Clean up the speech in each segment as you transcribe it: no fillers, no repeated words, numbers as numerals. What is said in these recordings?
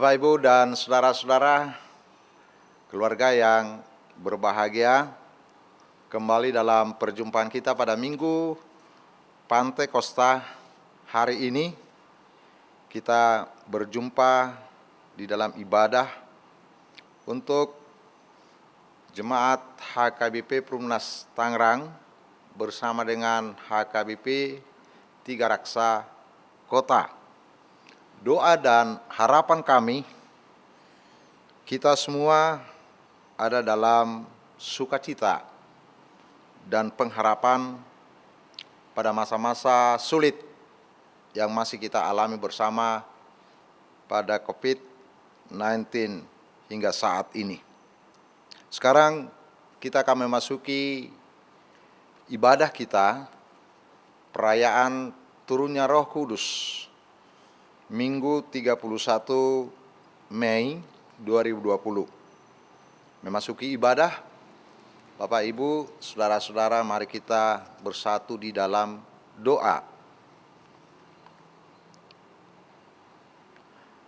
Bapak, Ibu, dan saudara-saudara, keluarga yang berbahagia, kembali dalam perjumpaan kita pada Minggu Pantekosta hari ini. Kita berjumpa di dalam ibadah untuk Jemaat HKBP Perumnas Tangerang bersama dengan HKBP Tiga Raksa Kota. Doa dan harapan kami, kita semua ada dalam sukacita dan pengharapan pada masa-masa sulit yang masih kita alami bersama pada COVID-19 hingga saat ini. Sekarang kita akan memasuki ibadah kita, perayaan turunnya Roh Kudus, Minggu 31 Mei 2020. Memasuki ibadah, Bapak, Ibu, saudara-saudara, mari kita bersatu di dalam doa.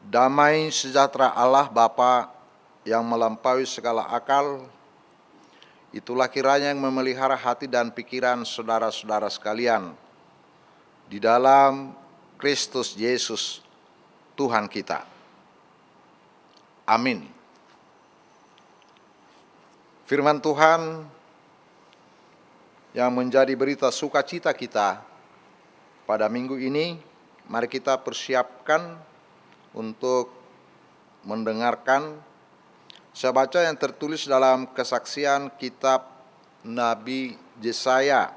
Damai sejahtera Allah Bapa yang melampaui segala akal, itulah kiranya yang memelihara hati dan pikiran saudara-saudara sekalian di dalam Kristus Yesus Tuhan kita. Amin. Firman Tuhan yang menjadi berita sukacita kita pada minggu ini, mari kita persiapkan untuk mendengarkan. Saya baca yang tertulis dalam kesaksian kitab Nabi Yesaya,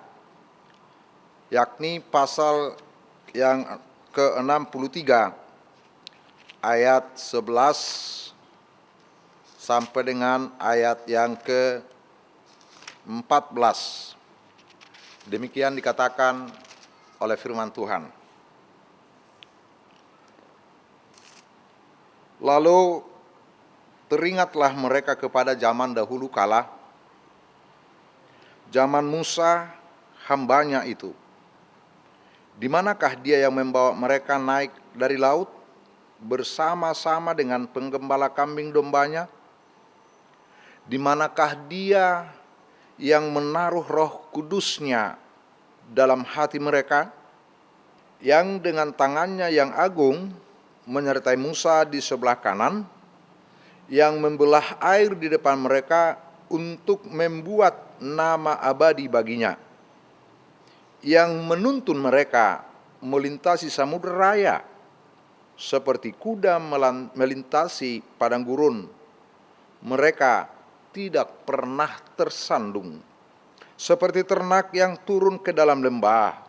yakni pasal yang ke-63 ayat 11 sampai dengan ayat yang ke-14. Demikian dikatakan oleh firman Tuhan. Lalu teringatlah mereka kepada zaman dahulu kala, zaman Musa hambanya itu. Di manakah dia yang membawa mereka naik dari laut bersama-sama dengan penggembala kambing dombanya? Di manakah dia yang menaruh Roh Kudusnya dalam hati mereka, yang dengan tangannya yang agung menyertai Musa di sebelah kanan, yang membelah air di depan mereka untuk membuat nama abadi baginya, yang menuntun mereka melintasi samudera raya seperti kuda melintasi padang gurun. Mereka tidak pernah tersandung, seperti ternak yang turun ke dalam lembah.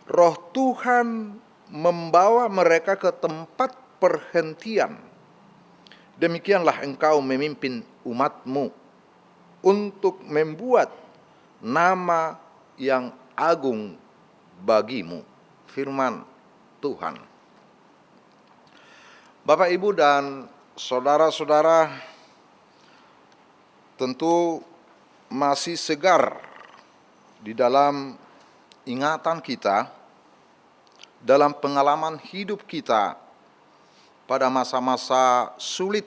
Roh Tuhan membawa mereka ke tempat perhentian. Demikianlah engkau memimpin umat-Mu untuk membuat nama yang agung bagimu. Firman Tuhan. Bapak, Ibu, dan saudara-saudara, tentu masih segar di dalam ingatan kita, dalam pengalaman hidup kita pada masa-masa sulit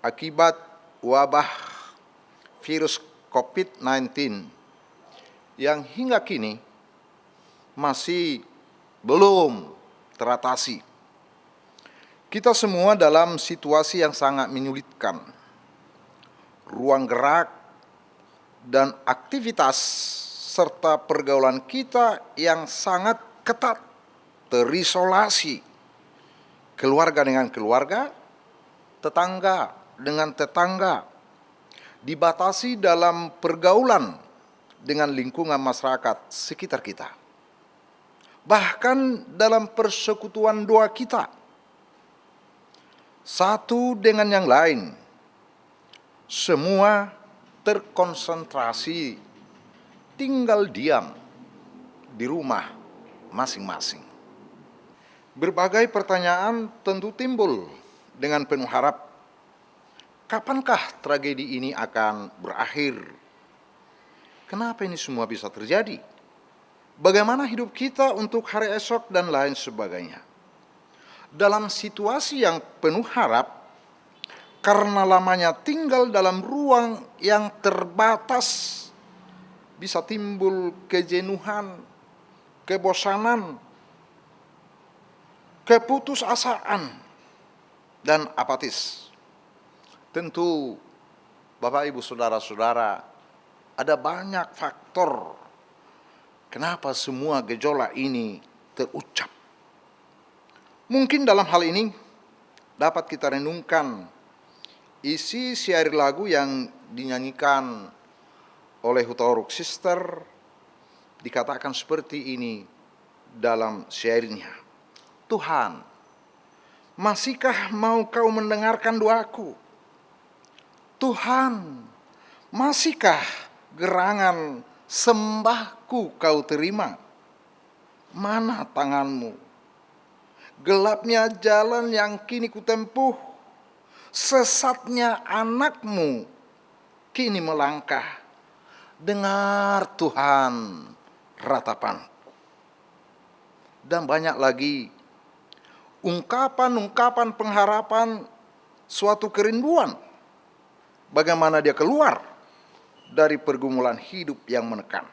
akibat wabah virus COVID-19 yang hingga kini masih belum teratasi. Kita semua dalam situasi yang sangat menyulitkan. Ruang gerak dan aktivitas serta pergaulan kita yang sangat ketat, terisolasi. Keluarga dengan keluarga, tetangga dengan tetangga, dibatasi dalam pergaulan dengan lingkungan masyarakat sekitar kita. Bahkan dalam persekutuan doa kita, satu dengan yang lain, semua terkonsentrasi tinggal diam di rumah masing-masing. Berbagai pertanyaan tentu timbul dengan penuh harap. Kapankah tragedi ini akan berakhir? Kenapa ini semua bisa terjadi? Bagaimana hidup kita untuk hari esok dan lain sebagainya? dalam situasi yang penuh harap, karena lamanya tinggal dalam ruang yang terbatas, bisa timbul kejenuhan, kebosanan, keputusasaan, dan apatis. Tentu Bapak Ibu Saudara-saudara, ada banyak faktor kenapa semua gejolak ini terucap. Mungkin dalam hal ini dapat kita renungkan isi syair lagu yang dinyanyikan oleh Hutauruk Sister, dikatakan seperti ini dalam syairnya. Tuhan, masihkah mau kau mendengarkan doaku? Tuhan, masihkah gerangan sembahku kau terima? Mana tanganmu? Gelapnya jalan yang kini kutempuh, sesatnya anakmu kini melangkah. Dengar Tuhan ratapanku. Dan banyak lagi ungkapan-ungkapan pengharapan suatu kerinduan. Bagaimana dia keluar dari pergumulan hidup yang menekan.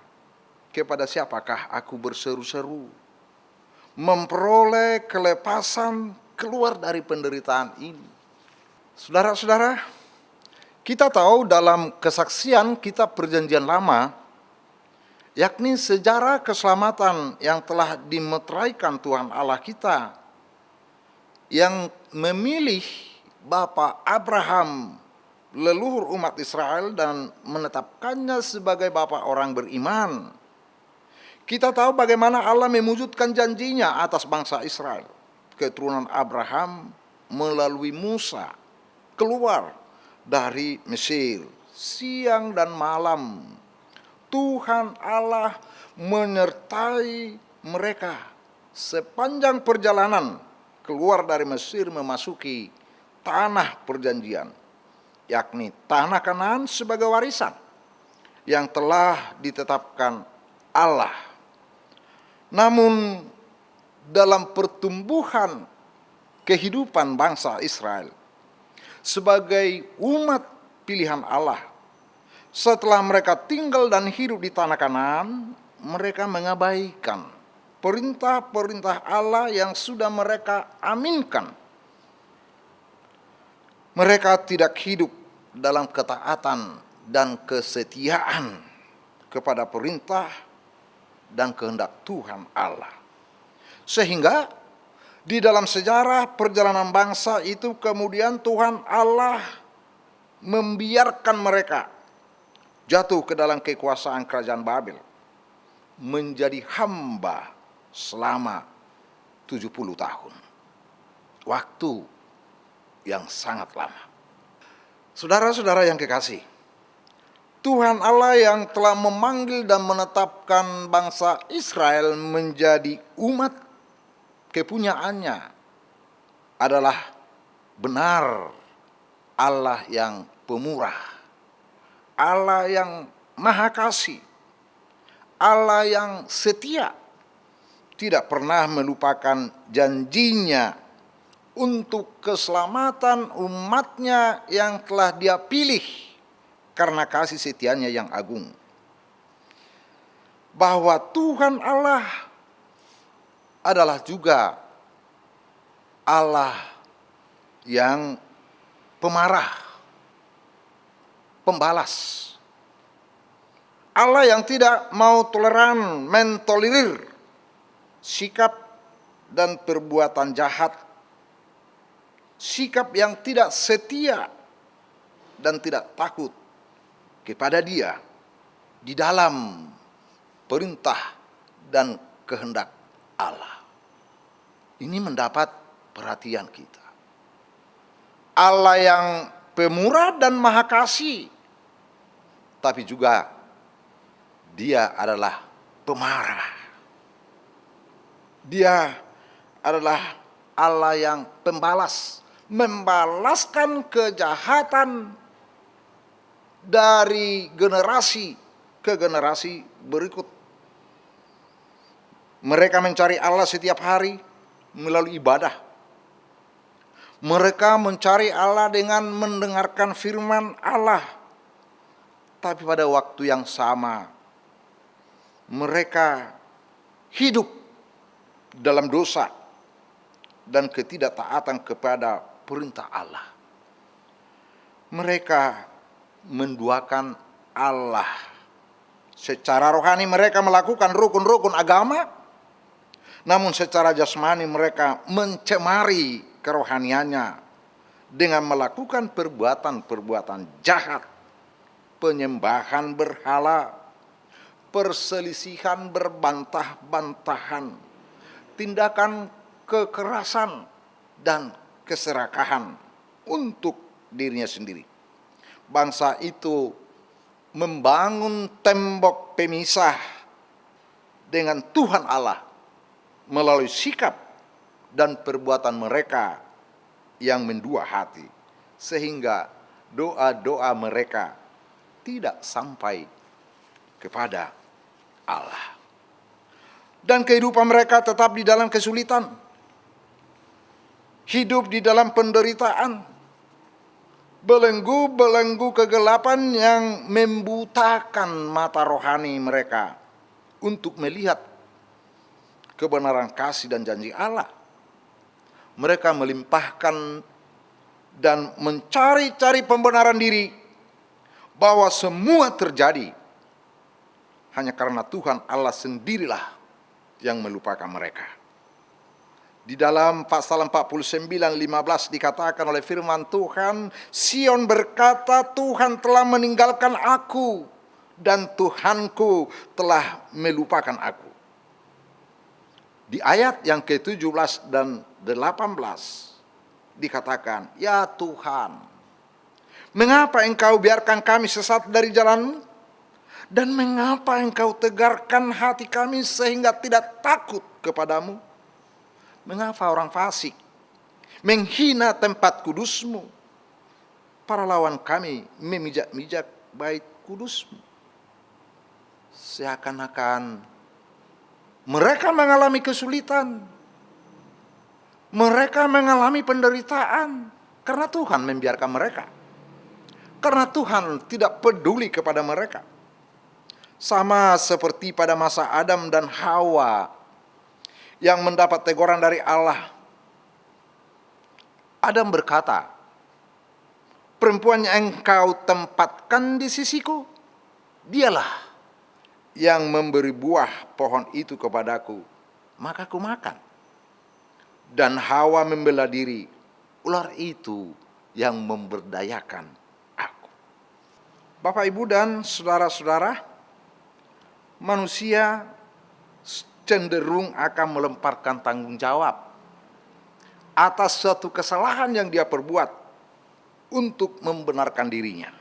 Kepada siapakah aku berseru-seru? Memperoleh kelepasan keluar dari penderitaan ini. Saudara-saudara, kita tahu dalam kesaksian kitab Perjanjian Lama, yakni sejarah keselamatan yang telah dimeteraikan Tuhan Allah kita, yang memilih Bapa Abraham, leluhur umat Israel, dan menetapkannya sebagai bapa orang beriman. Kita tahu bagaimana Allah mewujudkan janjinya atas bangsa Israel, keturunan Abraham melalui Musa, keluar dari Mesir. Siang dan malam Tuhan Allah menyertai mereka sepanjang perjalanan keluar dari Mesir memasuki tanah perjanjian, yakni tanah Kanaan sebagai warisan yang telah ditetapkan Allah. Namun dalam pertumbuhan kehidupan bangsa Israel sebagai umat pilihan Allah, setelah mereka tinggal dan hidup di tanah Kanaan, mereka mengabaikan perintah-perintah Allah yang sudah mereka aminkan. Mereka tidak hidup dalam ketaatan dan kesetiaan kepada perintah dan kehendak Tuhan Allah. Sehingga di dalam sejarah perjalanan bangsa itu kemudian Tuhan Allah membiarkan mereka jatuh ke dalam kekuasaan kerajaan Babel, menjadi hamba selama 70 tahun. Waktu yang sangat lama. Saudara-saudara yang kekasih, Tuhan Allah yang telah memanggil dan menetapkan bangsa Israel menjadi umat kepunyaannya adalah benar Allah yang pemurah, Allah yang maha kasih, Allah yang setia, tidak pernah melupakan janjinya untuk keselamatan umatnya yang telah dia pilih karena kasih setianya yang agung. Bahwa Tuhan Allah adalah juga Allah yang pemarah, pembalas. Allah yang tidak mau toleran, mentolerir sikap dan perbuatan jahat, sikap yang tidak setia dan tidak takut kepada Dia di dalam perintah dan kehendak Allah. Ini mendapat perhatian kita. Allah yang pemurah dan maha kasih, tapi juga Dia adalah pemarah. Dia adalah Allah yang pembalas, membalaskan kejahatan dari generasi ke generasi berikut. Mereka mencari Allah setiap hari melalui ibadah, Mereka mencari Allah dengan mendengarkan firman Allah. Tapi pada waktu yang sama, mereka hidup dalam dosa dan ketidaktaatan kepada perintah Allah. Mereka menduakan Allah. Secara rohani mereka melakukan rukun-rukun agama, namun secara jasmani mereka mencemari kerohaniannya dengan melakukan perbuatan-perbuatan jahat, penyembahan berhala, perselisihan berbantah-bantahan, tindakan kekerasan dan keserakahan untuk dirinya sendiri. Bangsa itu membangun tembok pemisah dengan Tuhan Allah melalui sikap dan perbuatan mereka yang mendua hati, sehingga doa-doa mereka tidak sampai kepada Allah. Dan kehidupan mereka tetap di dalam kesulitan, hidup di dalam penderitaan, belenggu-belenggu kegelapan yang membutakan mata rohani mereka untuk melihat kebenaran kasih dan janji Allah. Mereka melimpahkan dan mencari-cari pembenaran diri bahwa semua terjadi hanya karena Tuhan Allah sendirilah yang melupakan mereka. Di dalam pasal 49:15 dikatakan oleh firman Tuhan, Sion berkata, Tuhan telah meninggalkan aku dan Tuhanku telah melupakan aku. Di ayat yang ke-17 dan 18 dikatakan, ya Tuhan, mengapa engkau biarkan kami sesat dari jalan-Mu? Dan mengapa engkau tegarkan hati kami sehingga tidak takut kepadamu? Mengapa orang fasik menghina tempat kudus-Mu? Para lawan kami memijak-mijak bait kudus-Mu. Seakan-akan mereka mengalami kesulitan, mereka mengalami penderitaan karena Tuhan membiarkan mereka, karena Tuhan tidak peduli kepada mereka. Sama seperti pada masa Adam dan Hawa yang mendapat teguran dari Allah. Adam berkata, perempuan yang engkau tempatkan di sisiku, dialah yang memberi buah pohon itu kepadaku, maka ku makan. Dan Hawa membela diri, ular itu yang memberdayakan aku. Bapak, Ibu, dan saudara-saudara, manusia cenderung akan melemparkan tanggung jawab atas suatu kesalahan yang dia perbuat untuk membenarkan dirinya.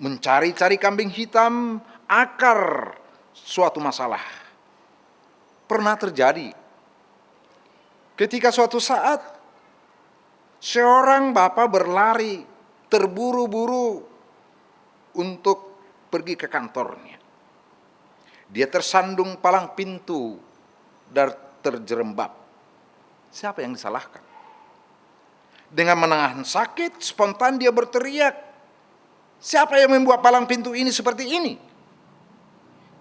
Mencari-cari kambing hitam akar suatu masalah. Pernah terjadi ketika suatu saat seorang bapak berlari terburu-buru untuk pergi ke kantornya. Dia tersandung palang pintu dan terjerembab. Siapa yang disalahkan? Dengan menahan sakit, spontan dia berteriak, siapa yang membuat palang pintu ini seperti ini?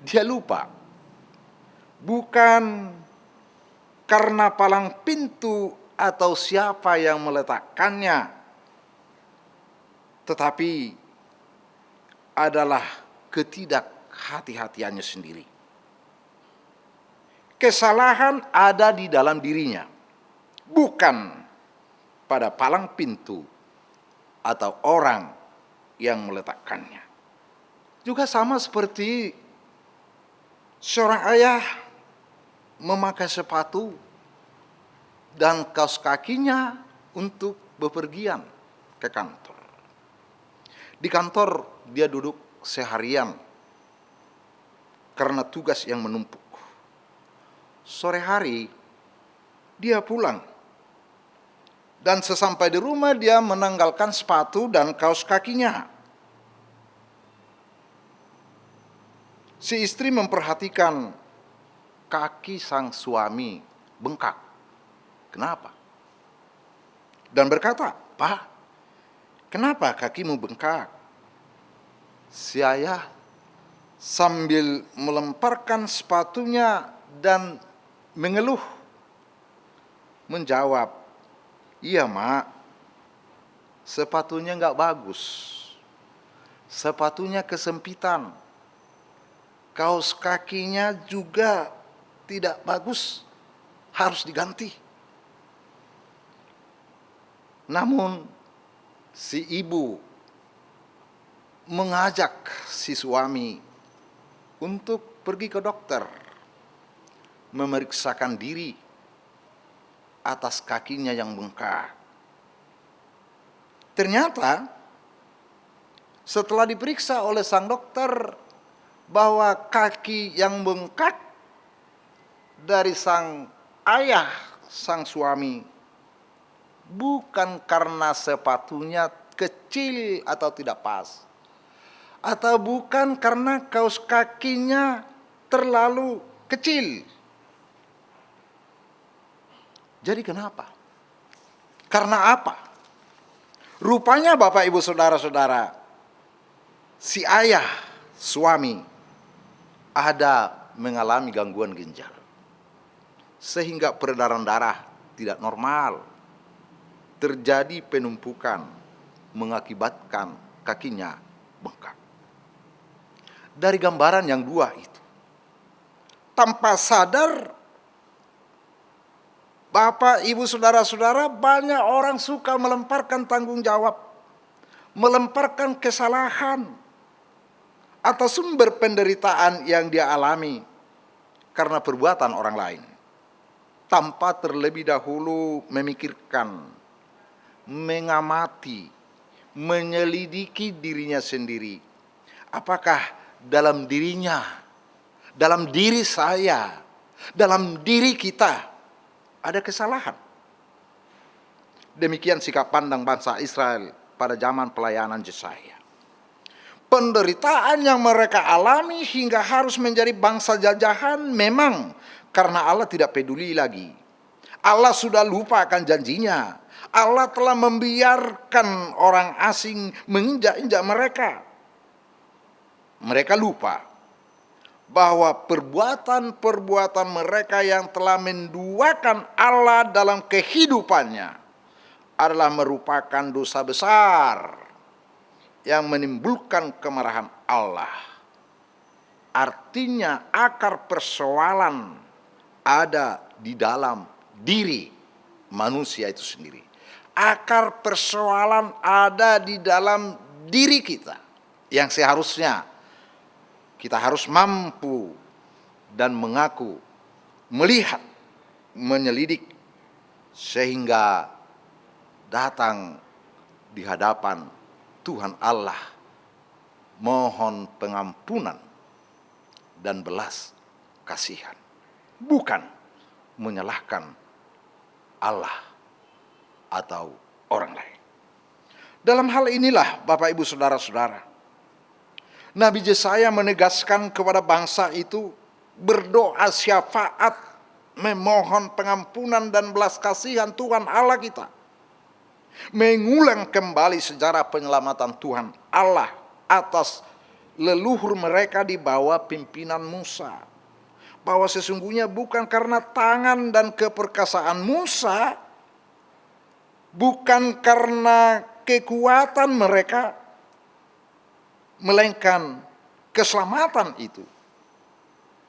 Dia lupa, bukan karena palang pintu atau siapa yang meletakkannya, tetapi adalah ketidakhati-hatiannya sendiri. Kesalahan ada di dalam dirinya, bukan pada palang pintu atau orang yang meletakkannya. Juga sama seperti seorang ayah memakai sepatu dan kaos kakinya untuk bepergian ke kantor. Di kantor dia duduk seharian karena tugas yang menumpuk. Sore hari dia pulang, dan sesampai di rumah dia menanggalkan sepatu dan kaos kakinya. Si istri memperhatikan kaki sang suami bengkak. Kenapa? dan berkata, "Pak, kenapa kakimu bengkak?" Si ayah sambil melemparkan sepatunya dan mengeluh menjawab, "Iya, Mak, sepatunya nggak bagus. Sepatunya kesempitan. Kaos kakinya juga tidak bagus, harus diganti." Namun si ibu mengajak si suami untuk pergi ke dokter, memeriksakan diri atas kakinya yang bengkak. Ternyata setelah diperiksa oleh sang dokter bahwa kaki yang bengkak dari sang ayah, sang suami, bukan karena sepatunya kecil atau tidak pas, atau bukan karena kaos kakinya terlalu kecil. Jadi kenapa? Karena apa? Rupanya Bapak Ibu Saudara-saudara, si ayah suami ada mengalami gangguan ginjal, sehingga peredaran darah tidak normal, terjadi penumpukan, mengakibatkan kakinya bengkak. Dari gambaran yang dua itu, tanpa sadar, Bapak, Ibu, Saudara-saudara, banyak orang suka melemparkan tanggung jawab, melemparkan kesalahan atau sumber penderitaan yang dia alami karena perbuatan orang lain, tanpa terlebih dahulu memikirkan, mengamati, menyelidiki dirinya sendiri. Apakah dalam dirinya, dalam diri saya, dalam diri kita ada kesalahan? Demikian sikap pandang bangsa Israel pada zaman pelayanan Yesaya. Penderitaan yang mereka alami hingga harus menjadi bangsa jajahan memang karena Allah tidak peduli lagi. Allah sudah lupa akan janjinya. Allah telah membiarkan orang asing menginjak-injak mereka. Mereka lupa bahwa perbuatan-perbuatan mereka yang telah menduakan Allah dalam kehidupannya adalah merupakan dosa besar yang menimbulkan kemarahan Allah. Artinya akar persoalan ada di dalam diri manusia itu sendiri. Akar persoalan ada di dalam diri kita, yang seharusnya kita harus mampu dan mengaku, melihat, menyelidik, sehingga datang di hadapan Tuhan Allah, mohon pengampunan dan belas kasihan, bukan menyalahkan Allah atau orang lain. Dalam hal inilah Bapak Ibu Saudara-saudara, Nabi Yesaya menegaskan kepada bangsa itu berdoa syafaat, memohon pengampunan dan belas kasihan Tuhan Allah kita, mengulang kembali sejarah penyelamatan Tuhan Allah atas leluhur mereka di bawah pimpinan Musa, bahwa sesungguhnya bukan karena tangan dan keperkasaan Musa, bukan karena kekuatan mereka, melainkan keselamatan itu,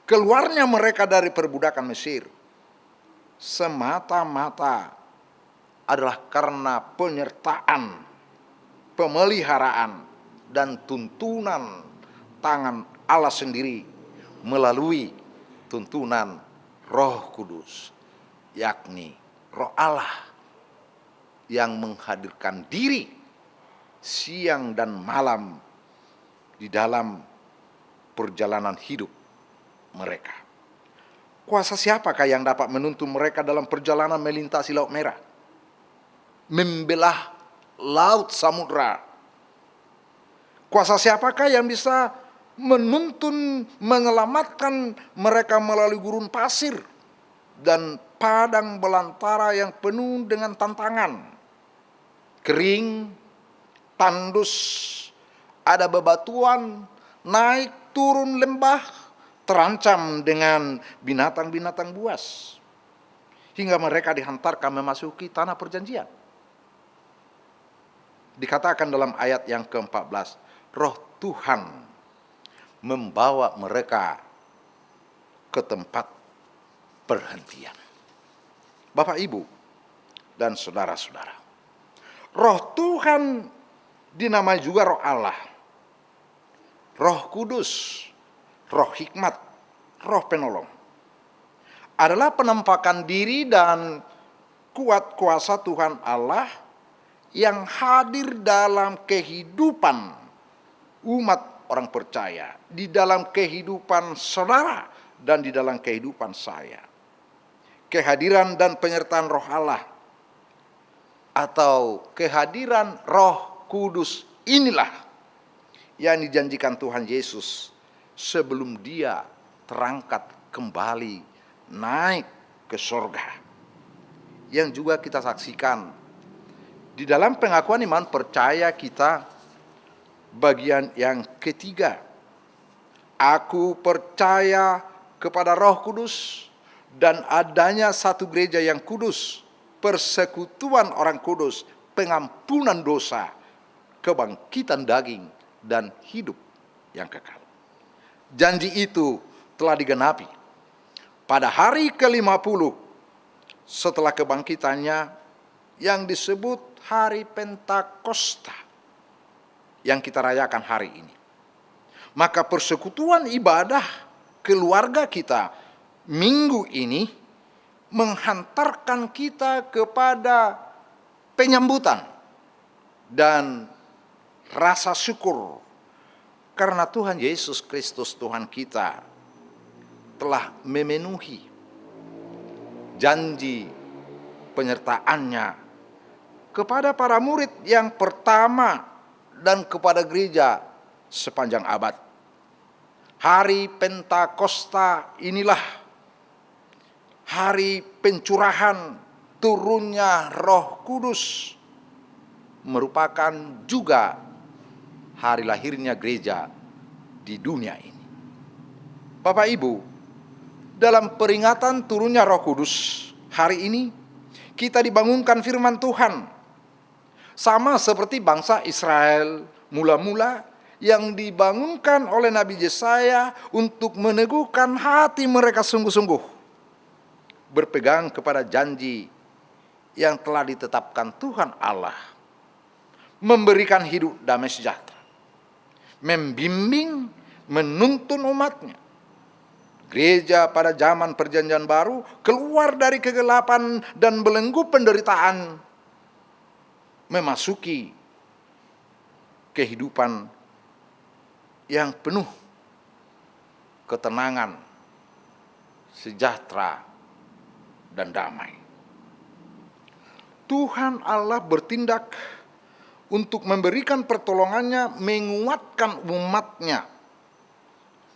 keluarnya mereka dari perbudakan Mesir, semata-mata adalah karena penyertaan, pemeliharaan, dan tuntunan tangan Allah sendiri melalui tuntunan Roh Kudus, yakni Roh Allah yang menghadirkan diri siang dan malam di dalam perjalanan hidup mereka. Kuasa siapakah yang dapat menuntun mereka dalam perjalanan melintasi Laut Merah, membelah laut samudra? Kuasa siapakah yang bisa menuntun, menyelamatkan mereka melalui gurun pasir dan padang belantara yang penuh dengan tantangan? kering, tandus, ada bebatuan, naik turun lembah, terancam dengan binatang-binatang buas. Hingga mereka dihantarkan memasuki tanah perjanjian. Dikatakan dalam ayat yang ke-14, Roh Tuhan membawa mereka ke tempat perhentian. Bapak, Ibu, dan saudara-saudara, Roh Tuhan dinamai juga Roh Allah, Roh Kudus, Roh Hikmat, Roh Penolong. Adalah penampakan diri dan kuat kuasa Tuhan Allah yang hadir dalam kehidupan umat orang percaya, di dalam kehidupan saudara dan di dalam kehidupan saya. Kehadiran dan penyertaan Roh Allah atau kehadiran Roh Kudus inilah yang dijanjikan Tuhan Yesus sebelum Dia terangkat kembali naik ke surga. Yang juga kita saksikan di dalam pengakuan iman percaya kita bagian yang ketiga. Aku percaya kepada Roh Kudus dan adanya satu gereja yang kudus, persekutuan orang kudus, pengampunan dosa, kebangkitan daging, dan hidup yang kekal. Janji itu telah digenapi pada hari ke-50 setelah kebangkitannya yang disebut hari Pentakosta yang kita rayakan hari ini. Maka persekutuan ibadah keluarga kita minggu ini menghantarkan kita kepada penyambutan dan rasa syukur karena Tuhan Yesus Kristus Tuhan kita telah memenuhi janji penyertaannya kepada para murid yang pertama dan kepada gereja sepanjang abad. Hari Pentakosta inilah hari pencurahan turunnya Roh Kudus, merupakan juga hari lahirnya gereja di dunia ini. Bapak Ibu, dalam peringatan turunnya Roh Kudus hari ini kita dibangunkan firman Tuhan. Sama seperti bangsa Israel mula-mula yang dibangunkan oleh Nabi Yesaya untuk meneguhkan hati mereka sungguh-sungguh berpegang kepada janji yang telah ditetapkan Tuhan Allah, memberikan hidup damai sejahtera, membimbing, menuntun umatnya. Gereja pada zaman perjanjian baru keluar dari kegelapan dan belenggu penderitaan, memasuki kehidupan yang penuh ketenangan, sejahtera, dan damai. Tuhan Allah bertindak untuk memberikan pertolongannya, menguatkan umatnya,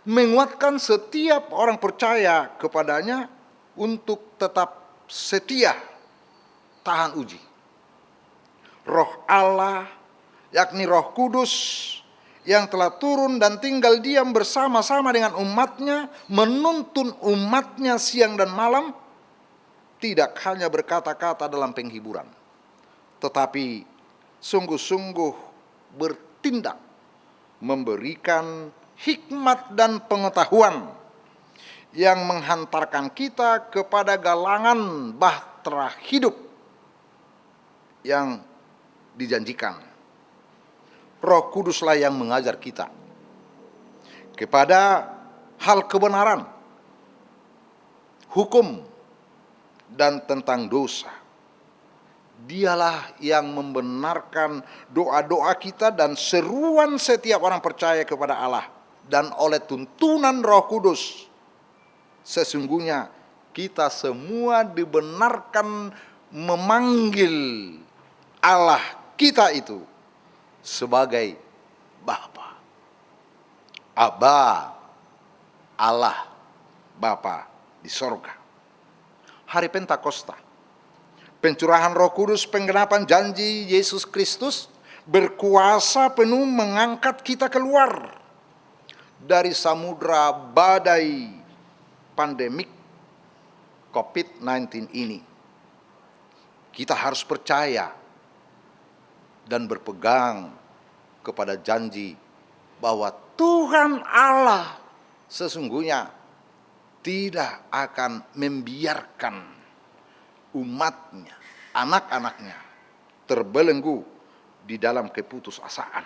menguatkan setiap orang percaya kepadanya untuk tetap setia, tahan uji. Roh Allah, yakni Roh Kudus, yang telah turun dan tinggal diam bersama-sama dengan umatnya, menuntun umatnya siang dan malam, tidak hanya berkata-kata dalam penghiburan, tetapi sungguh-sungguh bertindak, memberikan hikmat dan pengetahuan yang menghantarkan kita kepada galangan bahtera hidup yang dijanjikan. Roh Kuduslah yang mengajar kita kepada hal kebenaran, hukum, dan tentang dosa. Dialah yang membenarkan doa-doa kita dan seruan setiap orang percaya kepada Allah. Dan oleh tuntunan Roh Kudus, sesungguhnya kita semua dibenarkan memanggil Allah kita itu sebagai Bapa. Aba, Allah, Bapa di sorga. Hari Pentakosta, Pencurahan Roh Kudus, penggenapan janji Yesus Kristus berkuasa penuh mengangkat kita keluar dari samudra badai pandemik COVID-19 ini. Kita harus percaya dan berpegang kepada janji bahwa Tuhan Allah sesungguhnya tidak akan membiarkan umatnya, anak-anaknya terbelenggu di dalam keputusasaan.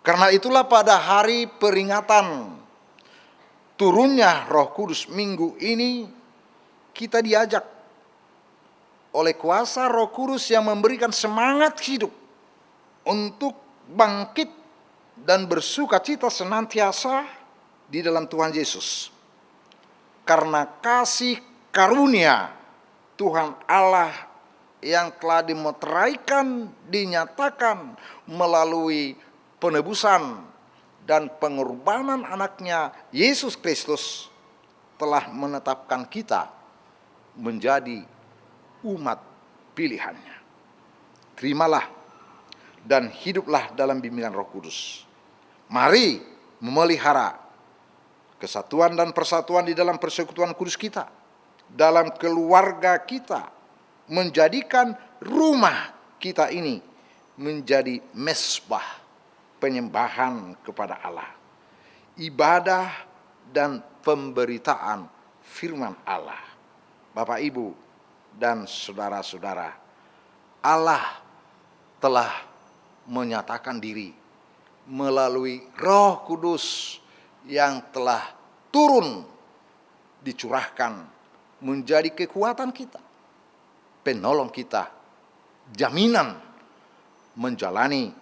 Karena itulah pada hari peringatan turunnya Roh Kudus minggu ini, kita diajak oleh kuasa Roh Kudus yang memberikan semangat hidup untuk bangkit dan bersukacita senantiasa di dalam Tuhan Yesus. Karena kasih karunia Tuhan Allah yang telah dimeteraikan, dinyatakan melalui penebusan dan pengorbanan anaknya Yesus Kristus telah menetapkan kita menjadi umat pilihannya. Terimalah dan hiduplah dalam bimbingan Roh Kudus. Mari memelihara kesatuan dan persatuan di dalam persekutuan kudus kita, dalam keluarga kita, menjadikan rumah kita ini menjadi mezbah penyembahan kepada Allah, ibadah dan pemberitaan firman Allah. Bapak, Ibu, dan saudara-saudara, Allah telah menyatakan diri melalui Roh Kudus yang telah turun dicurahkan menjadi kekuatan kita, penolong kita, jaminan menjalani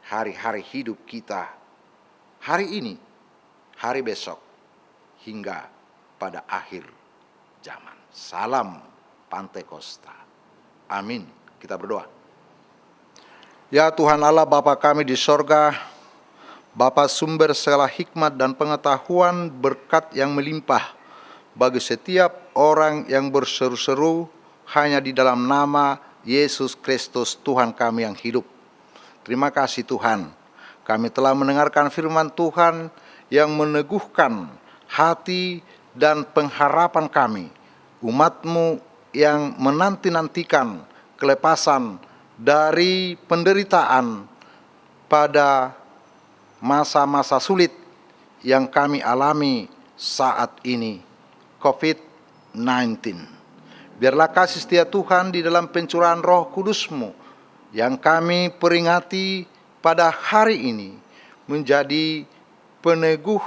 hari-hari hidup kita, hari ini, hari besok, hingga pada akhir zaman. Salam Pantekosta. Amin. Kita berdoa. Ya Tuhan Allah, Bapa kami di sorga, Bapa sumber segala hikmat dan pengetahuan, berkat yang melimpah bagi setiap orang yang berseru-seru hanya di dalam nama Yesus Kristus Tuhan kami yang hidup. Terima kasih Tuhan, kami telah mendengarkan firman Tuhan yang meneguhkan hati dan pengharapan kami, umat-Mu yang menanti-nantikan kelepasan dari penderitaan pada masa-masa sulit yang kami alami saat ini, COVID-19. Biarlah kasih setia Tuhan di dalam pencurahan Roh Kudus-Mu yang kami peringati pada hari ini menjadi peneguh,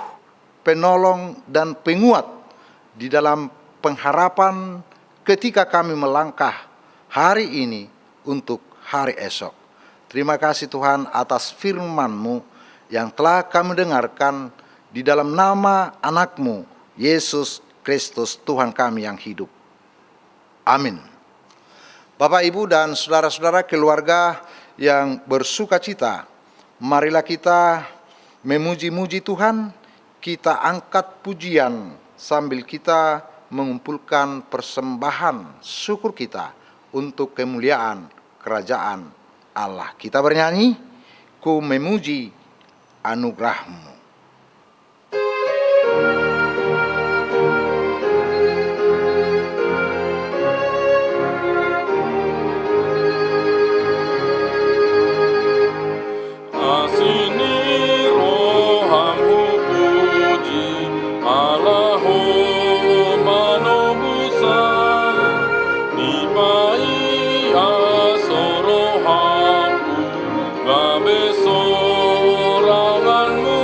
penolong, dan penguat di dalam pengharapan ketika kami melangkah hari ini untuk hari esok. Terima kasih Tuhan atas firman-Mu yang telah kami dengarkan di dalam nama anak-Mu, Yesus Kristus Tuhan kami yang hidup. Amin. Bapak, Ibu, dan saudara-saudara keluarga yang bersukacita, marilah kita memuji-muji Tuhan, kita angkat pujian sambil kita mengumpulkan persembahan syukur kita untuk kemuliaan kerajaan Allah. Kita bernyanyi, ku memuji anugerah-Mu. Soranganmu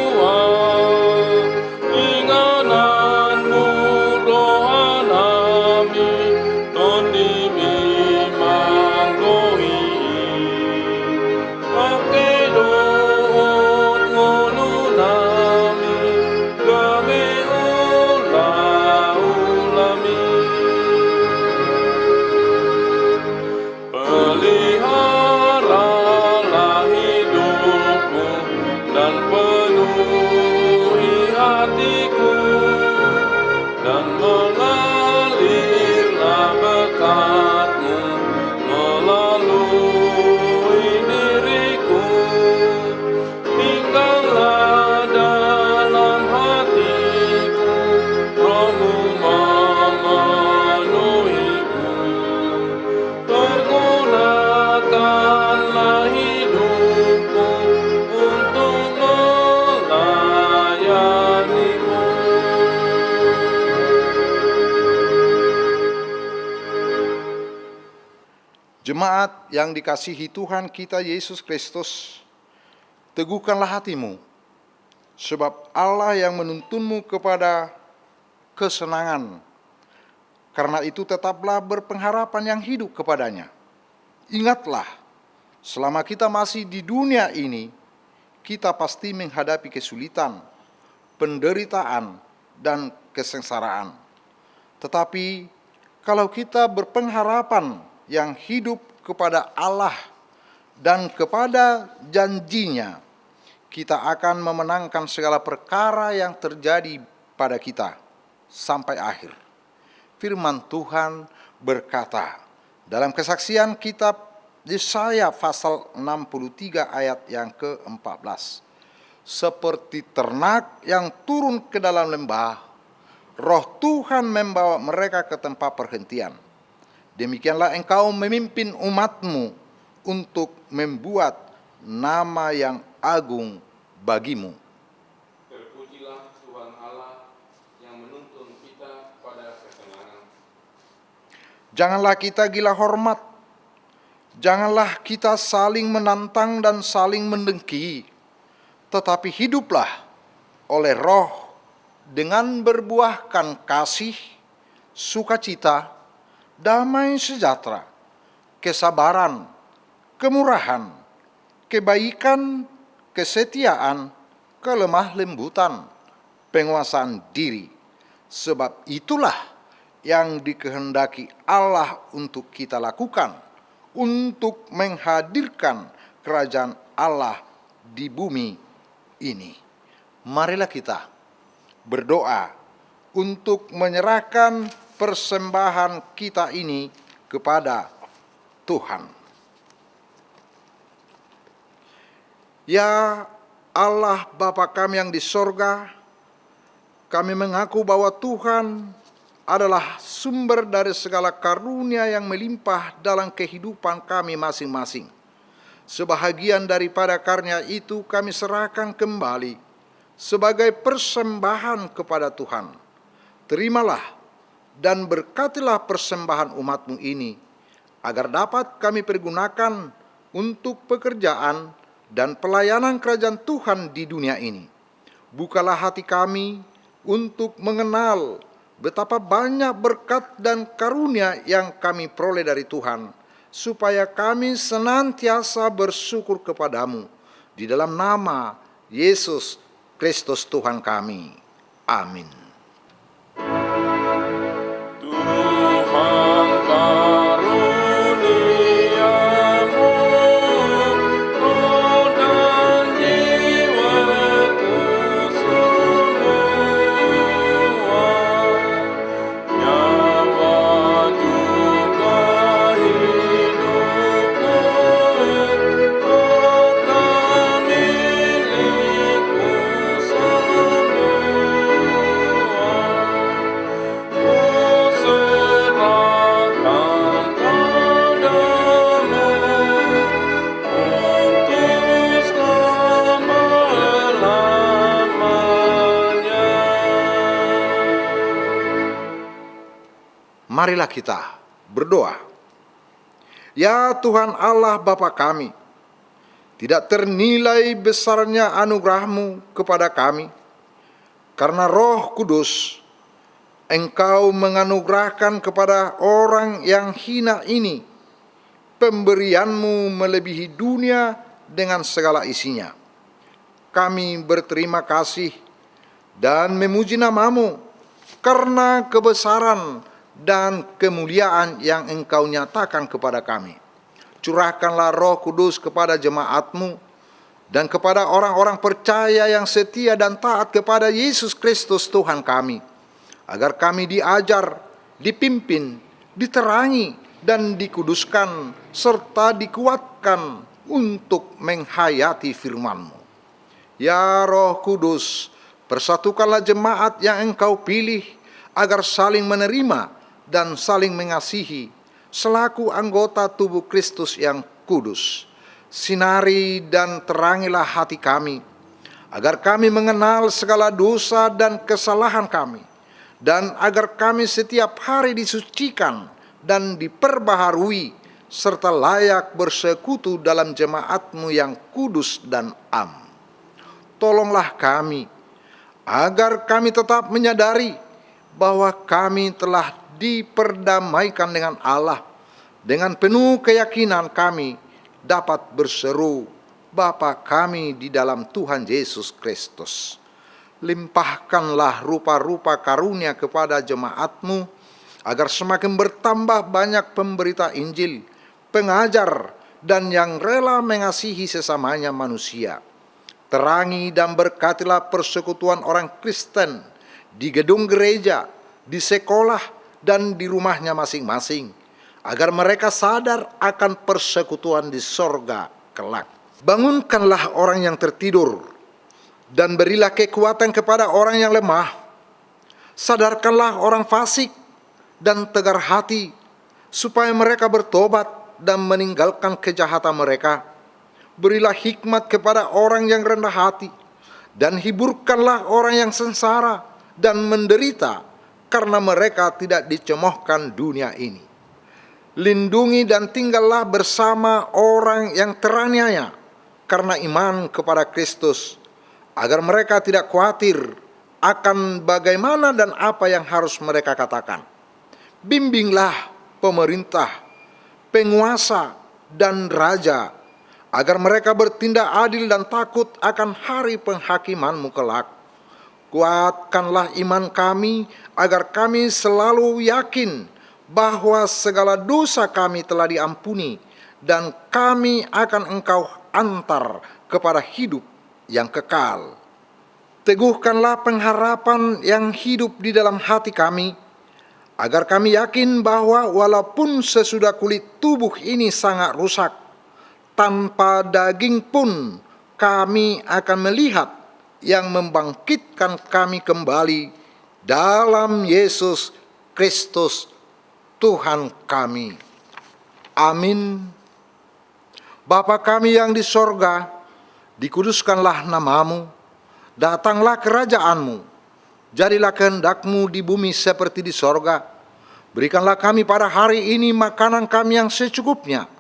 anak yang dikasihi Tuhan kita Yesus Kristus, teguhkanlah hatimu, sebab Allah yang menuntunmu kepada kesenangan. Karena itu tetaplah berpengharapan yang hidup kepadanya. Ingatlah, selama kita masih di dunia ini, kita pasti menghadapi kesulitan, penderitaan, dan kesengsaraan. Tetapi kalau kita berpengharapan yang hidup kepada Allah dan kepada janjinya, kita akan memenangkan segala perkara yang terjadi pada kita sampai akhir. Firman Tuhan berkata dalam kesaksian kitab Yesaya pasal 63 ayat yang ke-14. Seperti ternak yang turun ke dalam lembah, Roh Tuhan membawa mereka ke tempat perhentian. Demikianlah engkau memimpin umatmu untuk membuat nama yang agung bagimu. Terpujilah Tuhan Allah yang menuntun kita pada kesenangan. Janganlah kita gila hormat. Janganlah kita saling menantang dan saling mendengki. Tetapi hiduplah oleh Roh dengan berbuahkan kasih, sukacita, damai sejahtera, kesabaran, kemurahan, kebaikan, kesetiaan, kelemah lembutan, penguasaan diri. Sebab itulah yang dikehendaki Allah untuk kita lakukan, untuk menghadirkan kerajaan Allah di bumi ini. Marilah kita berdoa untuk menyerahkan persembahan kita ini kepada Tuhan. Ya Allah Bapa kami yang di sorga, kami mengaku bahwa Tuhan adalah sumber dari segala karunia yang melimpah dalam kehidupan kami masing-masing. Sebahagian daripada karunia itu kami serahkan kembali sebagai persembahan kepada Tuhan. Terimalah dan berkatilah persembahan umat-Mu ini, agar dapat kami pergunakan untuk pekerjaan dan pelayanan kerajaan Tuhan di dunia ini. Bukalah hati kami untuk mengenal betapa banyak berkat dan karunia yang kami peroleh dari Tuhan, supaya kami senantiasa bersyukur kepadamu. Di dalam nama Yesus Kristus Tuhan kami. Amin. Tuhan karuniamu, roh dan jiwaku semua, nyawa juga hidupku, kota milikku semua. Marilah kita berdoa. Ya Tuhan Allah Bapa kami, tidak ternilai besarnya anugerah-Mu kepada kami, karena Roh Kudus Engkau menganugerahkan kepada orang yang hina ini. Pemberian-Mu melebihi dunia dengan segala isinya. Kami berterima kasih dan memuji nama-Mu karena kebesaran dan kemuliaan yang Engkau nyatakan kepada kami. Curahkanlah Roh Kudus kepada jemaat-Mu dan kepada orang-orang percaya yang setia dan taat kepada Yesus Kristus Tuhan kami, agar kami diajar, dipimpin, diterangi, dan dikuduskan, serta dikuatkan untuk menghayati firman-Mu. Ya Roh Kudus, persatukanlah jemaat yang Engkau pilih, agar saling menerima dan saling mengasihi, selaku anggota tubuh Kristus yang kudus. Sinari dan terangilah hati kami, agar kami mengenal segala dosa dan kesalahan kami, dan agar kami setiap hari disucikan dan diperbaharui serta layak bersekutu dalam jemaat-Mu yang kudus dan am. Tolonglah kami, agar kami tetap menyadari bahwa kami telah diperdamaikan dengan Allah. Dengan penuh keyakinan kami dapat berseru, Bapa kami di dalam Tuhan Yesus Kristus. Limpahkanlah rupa-rupa karunia kepada jemaat-Mu, agar semakin bertambah banyak pemberita Injil, pengajar, dan yang rela mengasihi sesamanya manusia. Terangi dan berkatilah persekutuan orang Kristen di gedung gereja, di sekolah, dan di rumahnya masing-masing, agar mereka sadar akan persekutuan di sorga kelak. Bangunkanlah orang yang tertidur, dan berilah kekuatan kepada orang yang lemah. Sadarkanlah orang fasik dan tegar hati, supaya mereka bertobat dan meninggalkan kejahatan mereka. Berilah hikmat kepada orang yang rendah hati, dan hiburkanlah orang yang sengsara dan menderita, karena mereka tidak dicemoohkan dunia ini. Lindungi dan tinggallah bersama orang yang teraniaya karena iman kepada Kristus, agar mereka tidak khawatir akan bagaimana dan apa yang harus mereka katakan. Bimbinglah pemerintah, penguasa, dan raja, agar mereka bertindak adil dan takut akan hari penghakiman-Mu kelak. Kuatkanlah iman kami, agar kami selalu yakin bahwa segala dosa kami telah diampuni, dan kami akan Engkau antar kepada hidup yang kekal. Teguhkanlah pengharapan yang hidup di dalam hati kami, agar kami yakin bahwa walaupun sesudah kulit tubuh ini sangat rusak, tanpa daging pun kami akan melihat yang membangkitkan kami kembali dalam Yesus Kristus Tuhan kami. Amin. Bapa kami yang di sorga, dikuduskanlah nama-Mu, datanglah kerajaan-Mu, jadilah kehendak-Mu di bumi seperti di sorga. Berikanlah kami pada hari ini makanan kami yang secukupnya,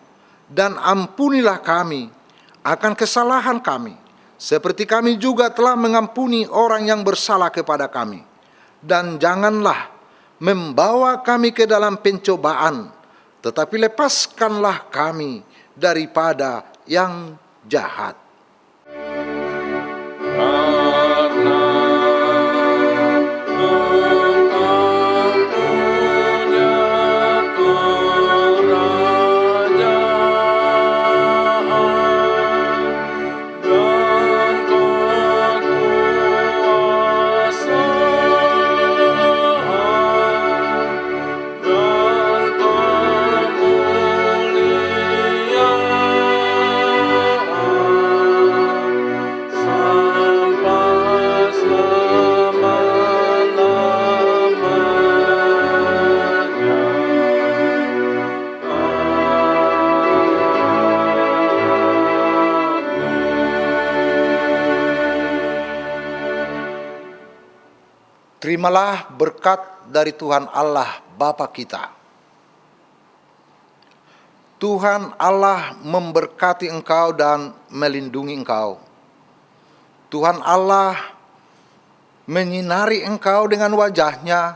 dan ampunilah kami akan kesalahan kami, seperti kami juga telah mengampuni orang yang bersalah kepada kami. Dan janganlah membawa kami ke dalam pencobaan, tetapi lepaskanlah kami daripada yang jahat. Terimalah berkat dari Tuhan Allah Bapa kita. Tuhan Allah memberkati engkau dan melindungi engkau. Tuhan Allah menyinari engkau dengan wajah-Nya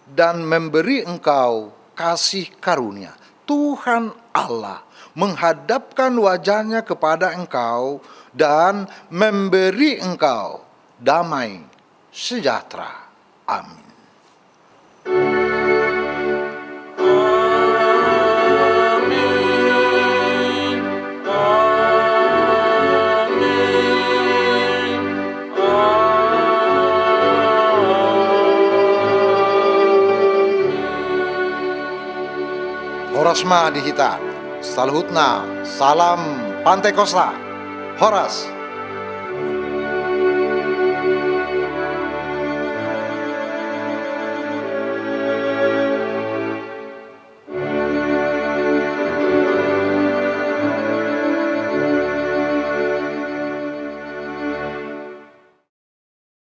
dan memberi engkau kasih karunia. Tuhan Allah menghadapkan wajah-Nya kepada engkau dan memberi engkau damai sejahtera. Amin. Horas ma dihita, salhutna, salam Pantai Kosta, Horas.